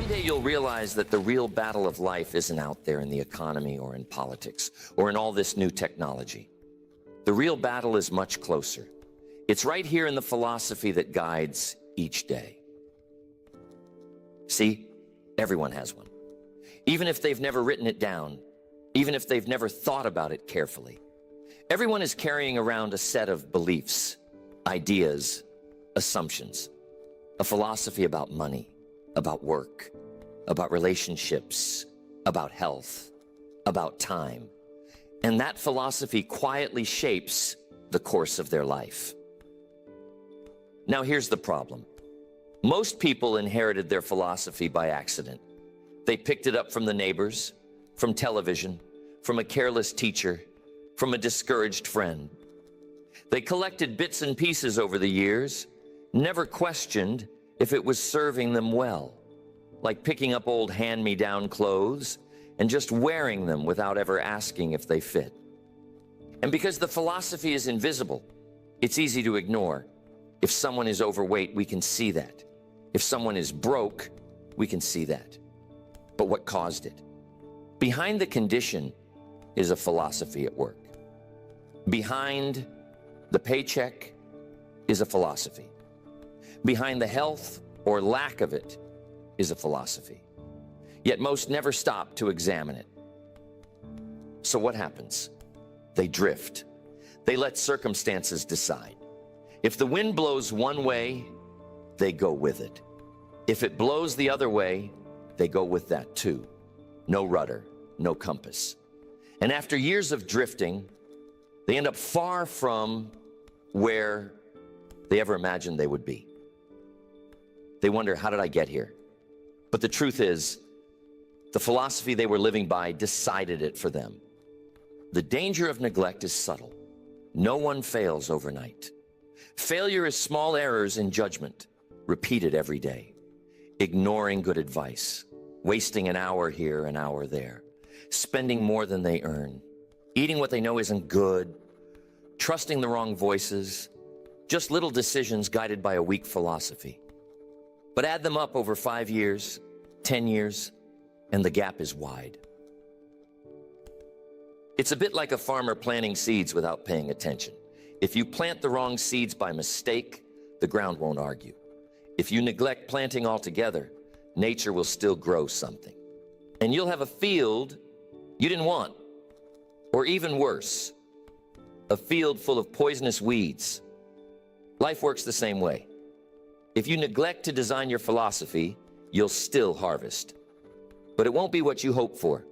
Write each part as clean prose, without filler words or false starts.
One day you'll realize that the real battle of life isn't out there in the economy or in politics or in all this new technology. The real battle is much closer. It's right here in the philosophy that guides each day. See, everyone has one. Even if they've never written it down, even if they've never thought about it carefully. Everyone is carrying around a set of beliefs, ideas, assumptions, a philosophy about money, about work, about relationships, about health, about time. And that philosophy quietly shapes the course of their life. Now here's the problem. Most people inherited their philosophy by accident. They picked it up from the neighbors, from television, from a careless teacher, from a discouraged friend. They collected bits and pieces over the years, never questioned if it was serving them well, like picking up old hand-me-down clothes and just wearing them without ever asking if they fit. And because the philosophy is invisible, it's easy to ignore. If someone is overweight, we can see that. If someone is broke, we can see that. But what caused it? Behind the condition is a philosophy at work. Behind the paycheck is a philosophy. Behind the health or lack of it is a philosophy. Yet most never stop to examine it. So what happens? They drift. They let circumstances decide. If the wind blows one way, they go with it. If it blows the other way, they go with that too. No rudder, no compass. And after years of drifting, they end up far from where they ever imagined they would be. They wonder, how did I get here? But the truth is, the philosophy they were living by decided it for them. The danger of neglect is subtle. No one fails overnight. Failure is small errors in judgment, repeated every day. Ignoring good advice, wasting an hour here, an hour there, spending more than they earn, eating what they know isn't good, trusting the wrong voices, just little decisions guided by a weak philosophy. But add them up over 5 years, 10 years, and the gap is wide. It's a bit like a farmer planting seeds without paying attention. If you plant the wrong seeds by mistake, the ground won't argue. If you neglect planting altogether, nature will still grow something. And you'll have a field you didn't want, or even worse, a field full of poisonous weeds. Life works the same way. If you neglect to design your philosophy, you'll still harvest. But it won't be what you hope for.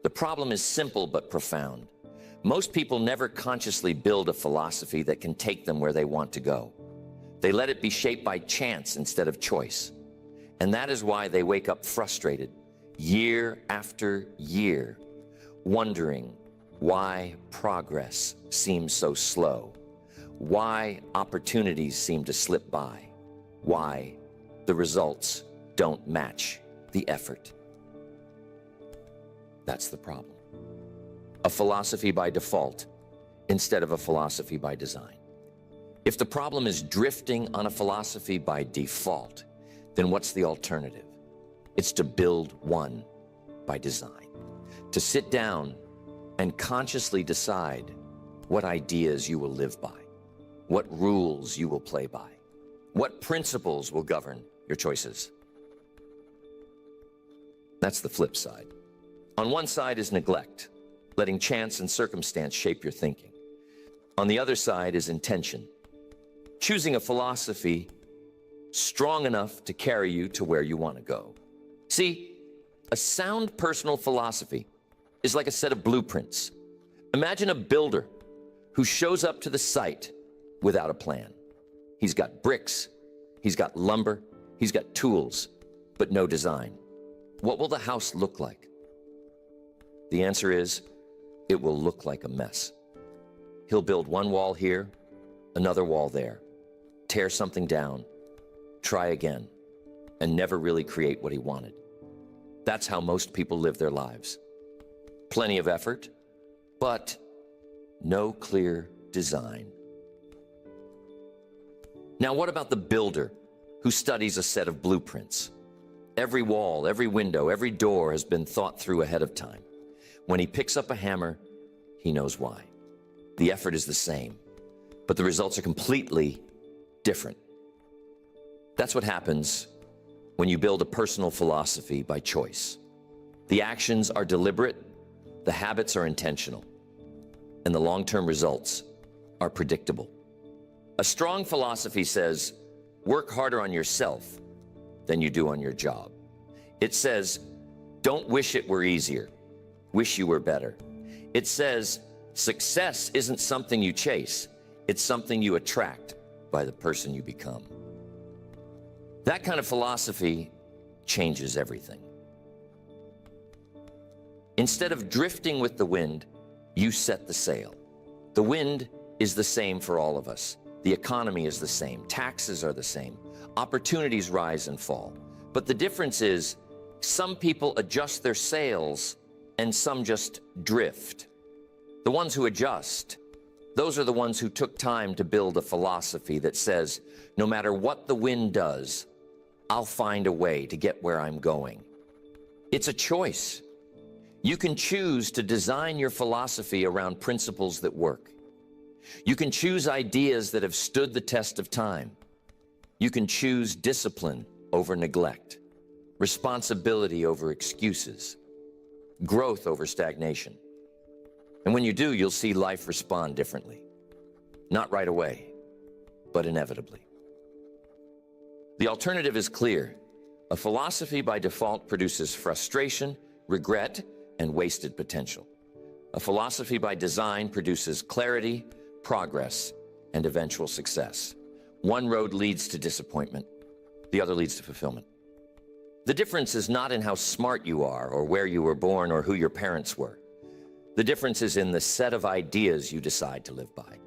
The problem is simple but profound. Most people never consciously build a philosophy that can take them where they want to go. They let it be shaped by chance instead of choice. And that is why they wake up frustrated, year after year, wondering why progress seems so slow, why opportunities seem to slip by, why the results don't match the effort. That's the problem. A philosophy by default instead of a philosophy by design. If the problem is drifting on a philosophy by default, then what's the alternative? It's to build one by design. To sit down and consciously decide what ideas you will live by, what rules you will play by, what principles will govern your choices. That's the flip side. On one side is neglect, letting chance and circumstance shape your thinking. On the other side is intention, choosing a philosophy strong enough to carry you to where you want to go. See, a sound personal philosophy is like a set of blueprints. Imagine a builder who shows up to the site without a plan. He's got bricks, he's got lumber, he's got tools, but no design. What will the house look like? The answer is, it will look like a mess. He'll build one wall here, another wall there, tear something down, try again, and never really create what he wanted. That's how most people live their lives. Plenty of effort, but no clear design. Now, what about the builder who studies a set of blueprints? Every wall, every window, every door has been thought through ahead of time. When he picks up a hammer, he knows why. The effort is the same, but the results are completely different. That's what happens when you build a personal philosophy by choice. The actions are deliberate, the habits are intentional, and the long-term results are predictable. A strong philosophy says, work harder on yourself than you do on your job. It says, don't wish it were easier, wish you were better. It says, success isn't something you chase, it's something you attract by the person you become. That kind of philosophy changes everything. Instead of drifting with the wind, you set the sail. The wind is the same for all of us. The economy is the same. Taxes are the same. Opportunities rise and fall. But the difference is, some people adjust their sails and some just drift. The ones who adjust, those are the ones who took time to build a philosophy that says, no matter what the wind does, I'll find a way to get where I'm going. It's a choice. You can choose to design your philosophy around principles that work. You can choose ideas that have stood the test of time. You can choose discipline over neglect, responsibility over excuses, growth over stagnation. And when you do, you'll see life respond differently. Not right away, but inevitably. The alternative is clear. A philosophy by default produces frustration, regret, and wasted potential. A philosophy by design produces clarity, progress, and eventual success. One road leads to disappointment, the other leads to fulfillment. The difference is not in how smart you are, or where you were born, or who your parents were. The difference is in the set of ideas you decide to live by.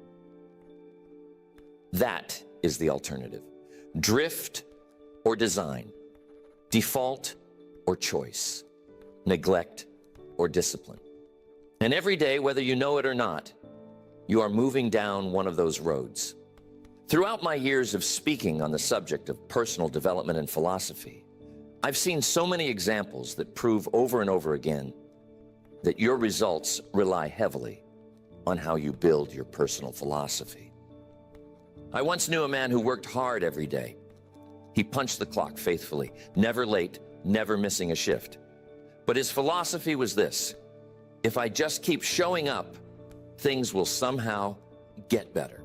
That is the alternative. Drift or design, default or choice, neglect or discipline. And every day, whether you know it or not, you are moving down one of those roads. Throughout my years of speaking on the subject of personal development and philosophy, I've seen so many examples that prove over and over again that your results rely heavily on how you build your personal philosophy. I once knew a man who worked hard every day. He punched the clock faithfully, never late, never missing a shift. But his philosophy was this: if I just keep showing up, things will somehow get better.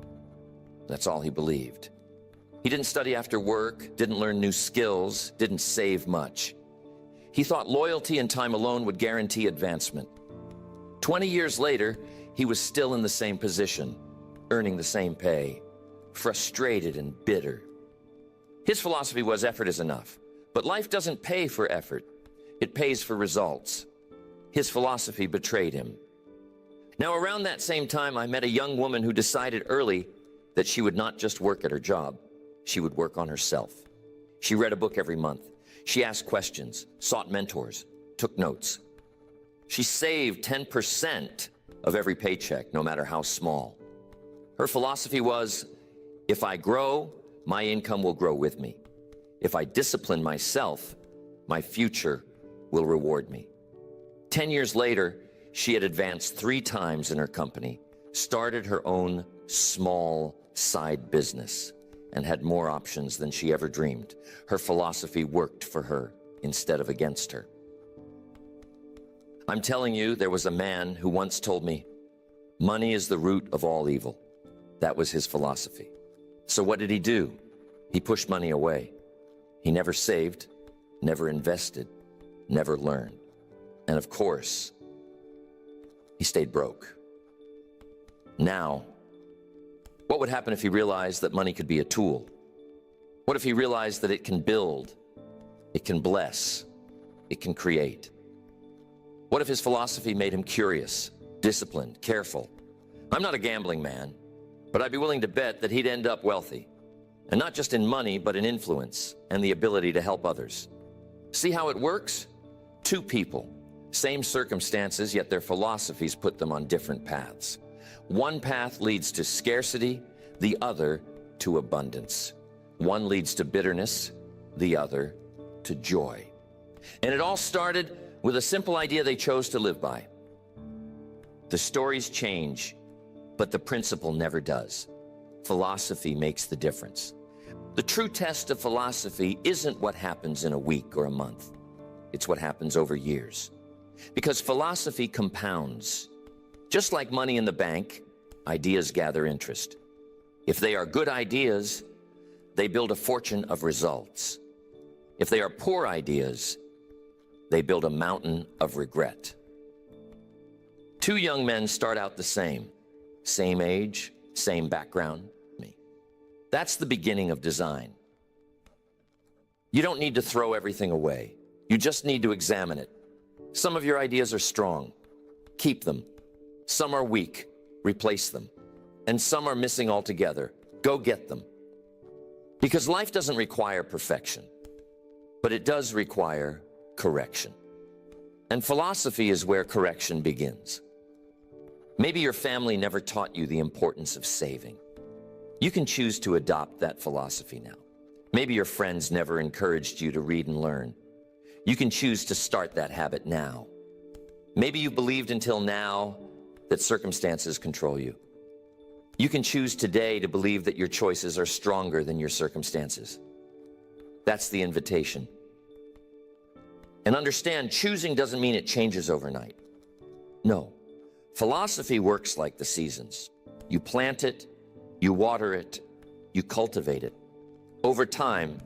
That's all he believed. He didn't study after work, didn't learn new skills, didn't save much. He thought loyalty and time alone would guarantee advancement. 20 years later, he was still in the same position, earning the same pay, frustrated and bitter. His philosophy was effort is enough, but life doesn't pay for effort. It pays for results. His philosophy betrayed him. Now, around that same time, I met a young woman who decided early that she would not just work at her job, she would work on herself. She read a book every month. She asked questions, sought mentors, took notes. She saved 10% of every paycheck, no matter how small. Her philosophy was, if I grow, my income will grow with me. If I discipline myself, my future will reward me. 10 years later, she had advanced 3 times in her company, started her own small side business, and had more options than she ever dreamed. Her philosophy worked for her instead of against her. I'm telling you, there was a man who once told me, money is the root of all evil. That was his philosophy. So what did he do? He pushed money away. He never saved, never invested, never learned. And of course, he stayed broke. Now, what would happen if he realized that money could be a tool? What if he realized that it can build, it can bless, it can create? What if his philosophy made him curious, disciplined, careful? I'm not a gambling man, but I'd be willing to bet that he'd end up wealthy. And not just in money, but in influence and the ability to help others. See how it works? 2 people, same circumstances, yet their philosophies put them on different paths. One path leads to scarcity, the other to abundance. One leads to bitterness, the other to joy. And it all started with a simple idea they chose to live by. The stories change, but the principle never does. Philosophy makes the difference. The true test of philosophy isn't what happens in a week or a month. It's what happens over years. Because philosophy compounds. Just like money in the bank, ideas gather interest. If they are good ideas, they build a fortune of results. If they are poor ideas, they build a mountain of regret. Two young men start out the same age, same background. That's the beginning of design. You don't need to throw everything away. You just need to examine it. Some of your ideas are strong. Keep them. Some are weak. Replace them. And some are missing altogether. Go get them. Because life doesn't require perfection, but it does require correction. And philosophy is where correction begins. Maybe your family never taught you the importance of saving. You can choose to adopt that philosophy now. Maybe your friends never encouraged you to read and learn. You can choose to start that habit now. Maybe you believed until now that circumstances control you. You can choose today to believe that your choices are stronger than your circumstances. That's the invitation. And understand, choosing doesn't mean it changes overnight. No, philosophy works like the seasons. You plant it, you water it, you cultivate it. Over time,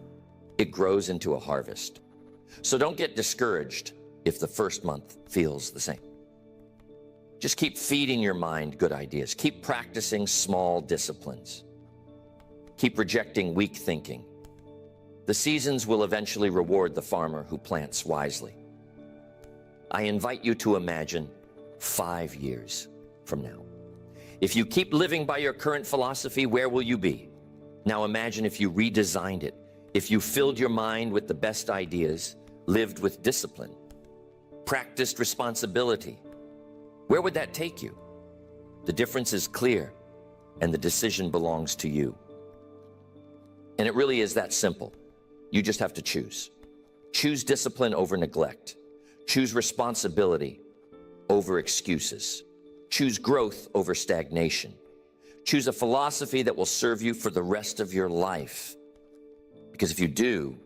it grows into a harvest. So don't get discouraged if the first month feels the same. Just keep feeding your mind good ideas. Keep practicing small disciplines. Keep rejecting weak thinking. The seasons will eventually reward the farmer who plants wisely. I invite you to imagine 5 years from now. If you keep living by your current philosophy, where will you be? Now imagine if you redesigned it, if you filled your mind with the best ideas, lived with discipline, practiced responsibility. Where would that take you? The difference is clear, and the decision belongs to you. And it really is that simple. You just have to choose. Choose discipline over neglect. Choose responsibility over excuses. Choose growth over stagnation. Choose a philosophy that will serve you for the rest of your life. Because if you do,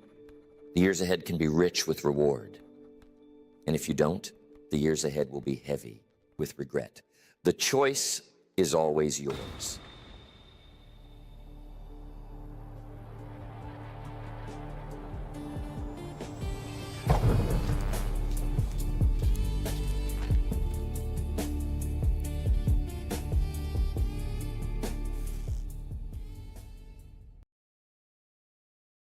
the years ahead can be rich with reward. And if you don't, the years ahead will be heavy with regret. The choice is always yours.